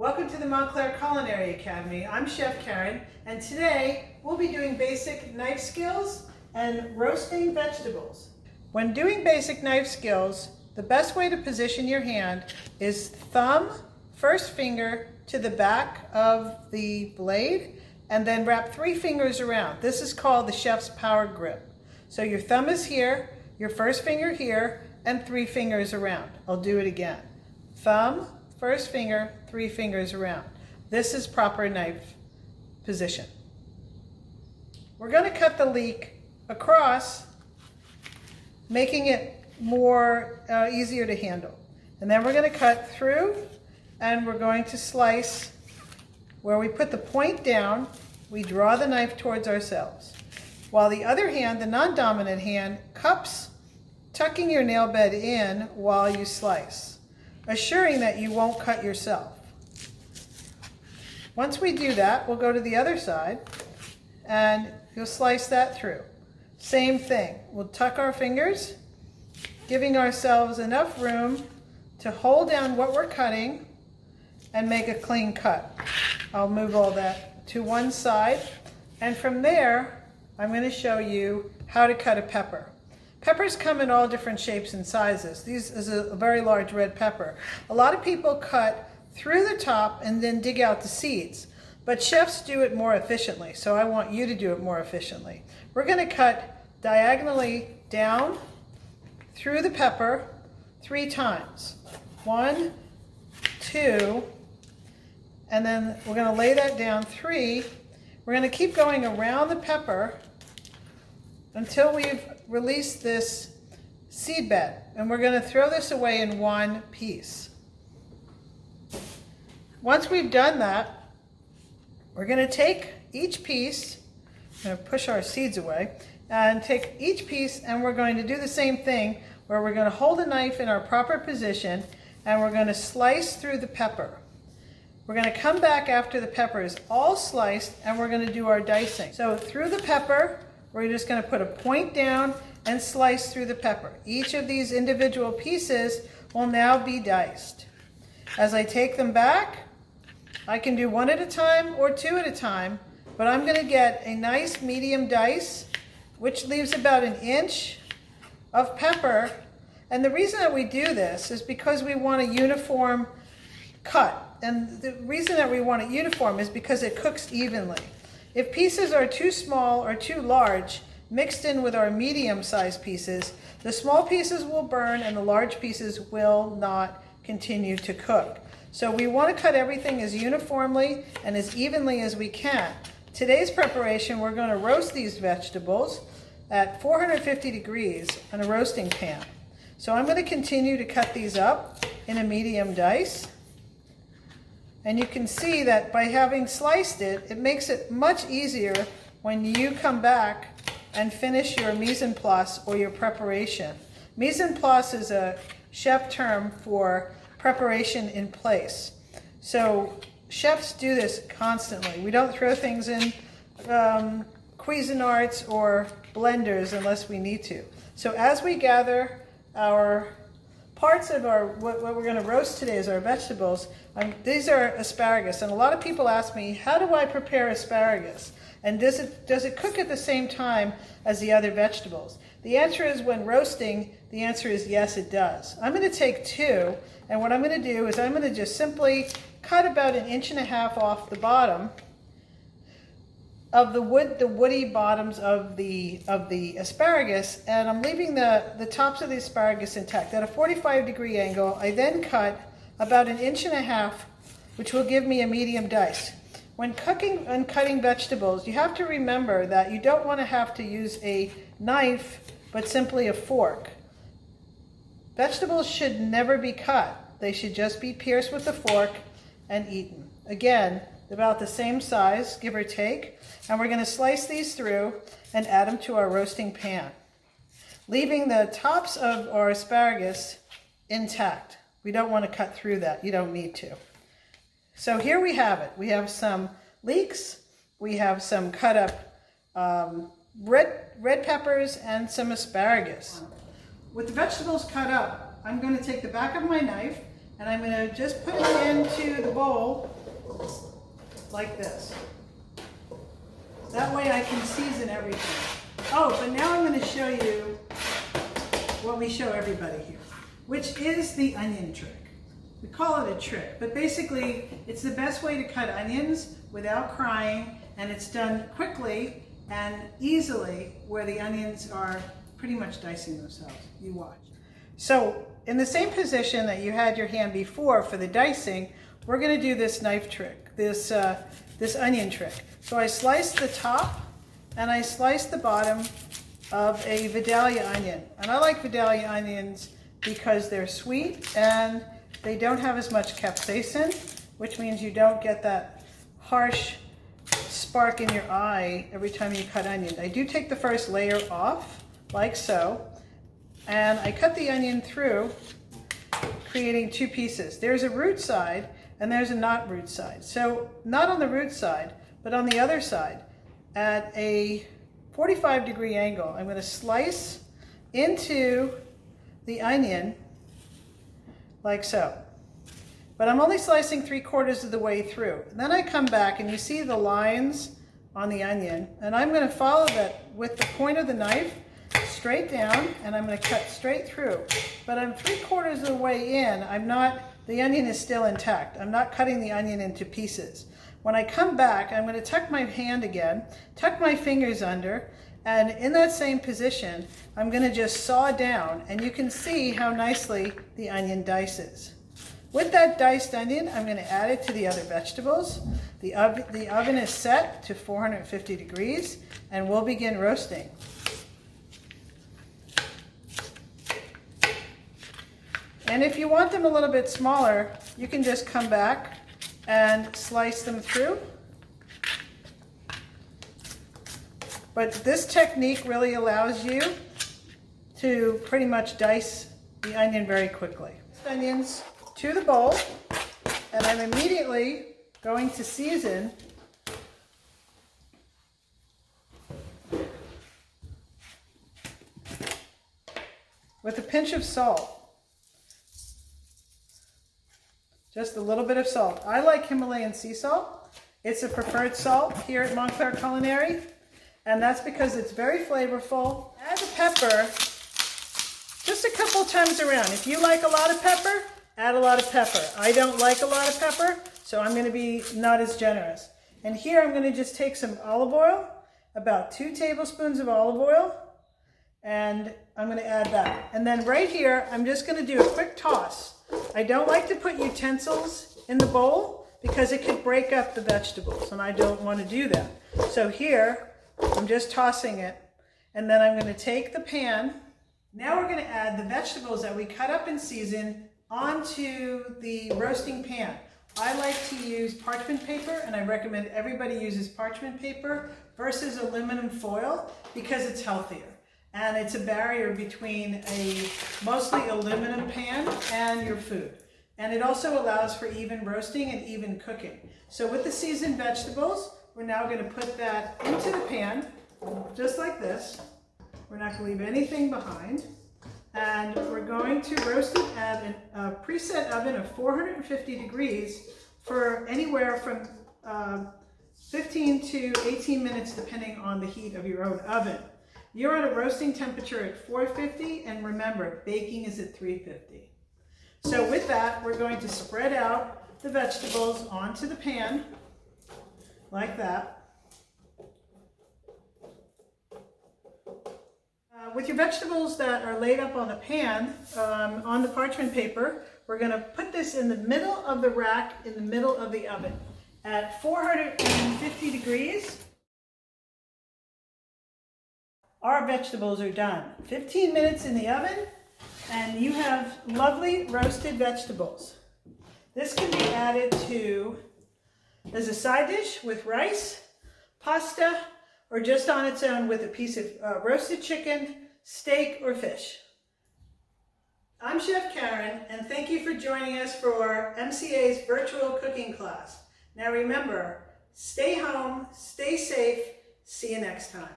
Welcome to the Montclair Culinary Academy. I'm Chef Karan, and today we'll be doing basic knife skills and roasting vegetables. When doing basic knife skills, the best way to position your hand is thumb, first finger to the back of the blade, and then wrap 3 fingers around. This is called the chef's power grip. So your thumb is here, your first finger here, and 3 fingers around. I'll do it again. Thumb, first finger, 3 fingers around. This is proper knife position. We're going to cut the leek across, making it more easier to handle. And then we're going to cut through, and we're going to slice where we put the point down. We draw the knife towards ourselves, while the other hand, the non-dominant hand, cups, tucking your nail bed in while you slice, assuring that you won't cut yourself. Once we do that, we'll go to the other side and you'll slice that through. Same thing, we'll tuck our fingers, giving ourselves enough room to hold down what we're cutting and make a clean cut. I'll move all that to one side, and from there I'm going to show you how to cut a pepper. Peppers come in all different shapes and sizes. This is a very large red pepper. A lot of people cut through the top and then dig out the seeds, but chefs do it more efficiently, so I want you to do it more efficiently. We're going to cut diagonally down through the pepper 3 times. 1, 2, and then we're going to lay that down 3. We're going to keep going around the pepper until we've released this seed bed, and we're going to throw this away in one piece. Once we've done that, we're going to take each piece, I'm going to push our seeds away, and take each piece, and we're going to do the same thing where we're going to hold the knife in our proper position and we're going to slice through the pepper. We're going to come back after the pepper is all sliced and we're going to do our dicing. So through the pepper, we're just going to put a point down and slice through the pepper. Each of these individual pieces will now be diced. As I take them back, I can do 1 at a time or 2 at a time, but I'm going to get a nice medium dice, which leaves about 1 inch of pepper. And the reason that we do this is because we want a uniform cut. And the reason that we want it uniform is because it cooks evenly. If pieces are too small or too large, mixed in with our medium-sized pieces, the small pieces will burn and the large pieces will not continue to cook. So we want to cut everything as uniformly and as evenly as we can. Today's preparation, we're going to roast these vegetables at 450 degrees on a roasting pan. So I'm going to continue to cut these up in a medium dice. And you can see that by having sliced it, it makes it much easier when you come back and finish your mise en place or your preparation. Mise en place is a chef term for preparation in place. So chefs do this constantly. We don't throw things in Cuisinarts or blenders unless we need to. So as we gather our parts of what we're going to roast today is our vegetables. These are asparagus, and a lot of people ask me, how do I prepare asparagus? And does it cook at the same time as the other vegetables? The answer is, when roasting, the answer is yes, it does. I'm going to take 2, and what I'm going to do is I'm going to just simply cut about 1.5 inches off the bottom of the woody bottoms of the asparagus, and I'm leaving the tops of the asparagus intact. At a 45-degree angle, I then cut about 1.5 inches, which will give me a medium dice. When cooking and cutting vegetables, you have to remember that you don't want to have to use a knife, but simply a fork. Vegetables should never be cut. They should just be pierced with a fork and eaten. Again, about the same size, give or take. And we're going to slice these through and add them to our roasting pan, leaving the tops of our asparagus intact. We don't want to cut through that. You don't need to. So here we have it. We have some leeks, we have some cut up red peppers, and some asparagus. With the vegetables cut up, I'm going to take the back of my knife and I'm going to just put it into the bowl like this. That way I can season everything. Oh, but now I'm going to show you what we show everybody here, which is the onion trick. We call it a trick, but basically it's the best way to cut onions without crying, and it's done quickly and easily where the onions are pretty much dicing themselves. You watch. So in the same position that you had your hand before for the dicing, we're going to do this knife trick, this onion trick. So I slice the top and I slice the bottom of a Vidalia onion. And I like Vidalia onions because they're sweet and they don't have as much capsaicin, which means you don't get that harsh spark in your eye every time you cut onion. I do take the first layer off, like so, and I cut the onion through, creating two pieces. There's a root side and there's a not root side. So not on the root side, but on the other side, at a 45-degree angle, I'm going to slice into the onion like so. But I'm only slicing 3/4 of the way through. And then I come back and you see the lines on the onion, and I'm going to follow that with the point of the knife straight down, and I'm going to cut straight through. But I'm 3/4 of the way in. The onion is still intact. I'm not cutting the onion into pieces. When I come back, I'm going to tuck my hand again, tuck my fingers under, and in that same position, I'm going to just saw down, and you can see how nicely the onion dices. With that diced onion, I'm going to add it to the other vegetables. The oven is set to 450 degrees, and we'll begin roasting. And if you want them a little bit smaller, you can just come back and slice them through. But this technique really allows you to pretty much dice the onion very quickly. Onions to the bowl, and I'm immediately going to season with a pinch of salt. Just a little bit of salt. I like Himalayan sea salt. It's a preferred salt here at Montclair Culinary, and that's because it's very flavorful. Add the pepper just a couple times around. If you like a lot of pepper, add a lot of pepper. I don't like a lot of pepper, so I'm going to be not as generous. And here I'm going to just take some olive oil, about 2 tablespoons of olive oil, and I'm going to add that. And then right here, I'm just going to do a quick toss. I don't like to put utensils in the bowl because it could break up the vegetables, and I don't want to do that. So here, I'm just tossing it, and then I'm going to take the pan. Now we're going to add the vegetables that we cut up and season onto the roasting pan. I like to use parchment paper, and I recommend everybody uses parchment paper versus aluminum foil because it's healthier. And it's a barrier between a mostly aluminum pan and your food. And it also allows for even roasting and even cooking. So with the seasoned vegetables, we're now going to put that into the pan, just like this. We're not going to leave anything behind. And we're going to roast it at a preset oven of 450 degrees for anywhere from 15 to 18 minutes, depending on the heat of your own oven. You're at a roasting temperature at 450, and remember, baking is at 350. So with that, we're going to spread out the vegetables onto the pan, like that. With your vegetables that are laid up on the pan, on the parchment paper, we're going to put this in the middle of the rack, in the middle of the oven, at 450 degrees. Our vegetables are done. 15 minutes in the oven, and you have lovely roasted vegetables. This can be added to as a side dish with rice, pasta, or just on its own with a piece of roasted chicken, steak, or fish. I'm Chef Karen, and thank you for joining us for MCA's virtual cooking class. Now remember, stay home, stay safe, see you next time.